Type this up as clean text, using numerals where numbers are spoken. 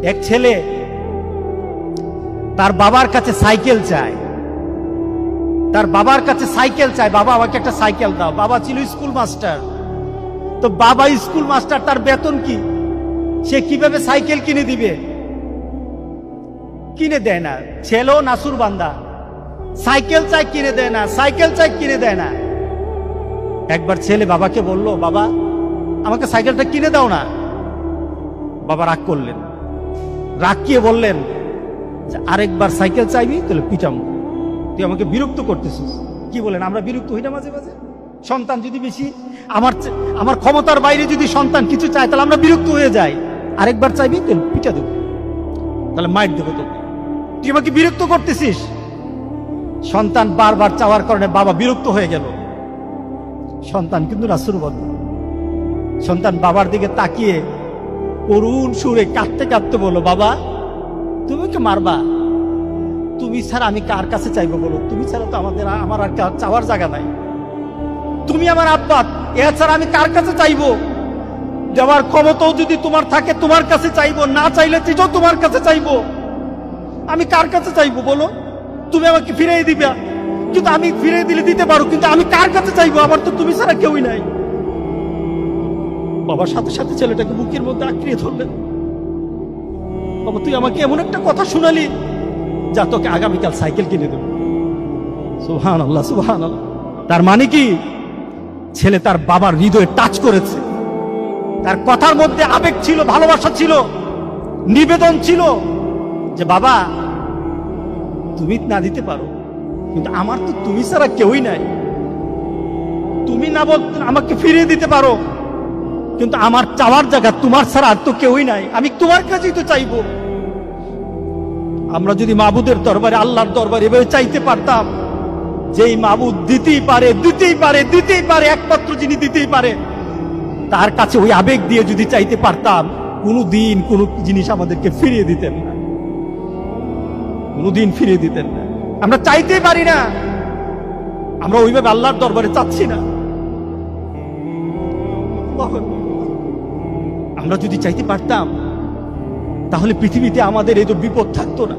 এক ছেলে তার বাবার কাছে সাইকেল চায়, তার বাবার কাছে সাইকেল চায়, বাবা আমাকে একটা সাইকেল দাও। বাবা ছিল স্কুল মাস্টার। তো বাবা স্কুল মাস্টার, তার বেতন কি, সে কিভাবে সাইকেল কিনে দিবে? কিনে দেয় না। ছেলেও নাসুর বান্দা, সাইকেল চাই কিনে দেয় না, সাইকেল চাই কিনে দেয় না। একবার ছেলে বাবাকে বলল, বাবা আমাকে সাইকেলটা কিনে দাও না। বাবা রাগ করলেন, রাগ কিয়ে বললেন, আরেকবার সাইকেল চাইবি তাহলে পিটামো, তুই আমাকে বিরক্ত করতেছিস। কি বলেন, আমরা বিরক্ত হই না মাঝে মাঝে? সন্তান যদি বেশি আমার ক্ষমতার বাইরে যদি সন্তান কিছু চায় তাহলে আমরা বিরক্ত হয়ে যাই। আরেকবার চাইবি তাহলে পিটা দেবো, তাহলে মাইর দেবো তোকে, তুই আমাকে বিরক্ত করতেছিস। সন্তান বারবার চাওয়ার কারণে বাবা বিরক্ত হয়ে গেল। সন্তান কিন্তু নাসুরবন্ধ। সন্তান বাবার দিকে তাকিয়ে করুণ সুরে কাঁদতে কাঁদতে বলল, বাবা তুমি ওকে মারবা? তুমি ছাড়া আমি কার কাছে চাইবো বলো? তুমি ছাড়া তো আমার আর চাওয়ার জায়গা নাই। তুমি আমার আব্বা, এছাড়া আমি কার কাছে চাইবো? দেওয়ার ক্ষমতাও যদি তোমার থাকে তোমার কাছে চাইবো, না চাইলে সেটাও তোমার কাছে চাইবো। আমি কার কাছে চাইবো বলো? তুমি আমাকে ফিরিয়ে দিবা, কিন্তু আমি ফিরিয়ে দিলে দিতে পারো, কিন্তু আমি কার কাছে চাইবো? আমার তো তুমি ছাড়া কেউই নাই। বাবার সাথে সাথে ছেলেটাকে বুকের মধ্যে আঁকড়িয়ে ধরলেন। বাবা তুই আমাকে এমন একটা কথা শুনালি, যা তোকে আগামীকাল সাইকেল কিনে দেব। সুবহানাল্লাহ, সুবহানাল্লাহ। তার মানে কি, ছেলে তার বাবার হৃদয়ে টাচ করেছে। তার কথার মধ্যে আবেগ ছিল, ভালোবাসা ছিল, নিবেদন ছিল যে বাবা তুমি না দিতে পারো, কিন্তু আমার তো তুমি ছাড়া কেউই নাই। তুমি না বল আমাকে ফিরিয়ে দিতে পারো, কিন্তু আমার চাওয়ার জায়গা তোমার ছাড়া আর তো কেউই নাই, আমি তোমার কাছেই তো চাইবো। আমরা যদি মাবুদের দরবারে, আল্লাহর দরবারে এভাবে চাইতে পারতাম, যেই মাবুদ দিতেই পারে, দিতেই পারে, দিতেই পারে, একমাত্র যিনি দিতেই পারে, তার কাছে ওই আবেগ দিয়ে যদি চাইতে পারতাম, কোনোদিন কোনো জিনিস আমাদেরকে ফিরিয়ে দিতেন না, কোনোদিন ফিরিয়ে দিতেন না। আমরা চাইতেই পারি না, আমরা ওইভাবে আল্লাহর দরবারে চাচ্ছি না। আমরা যদি চাইতে পারতাম তাহলে পৃথিবীতে আমাদের এই তো বিপদ থাকতো না।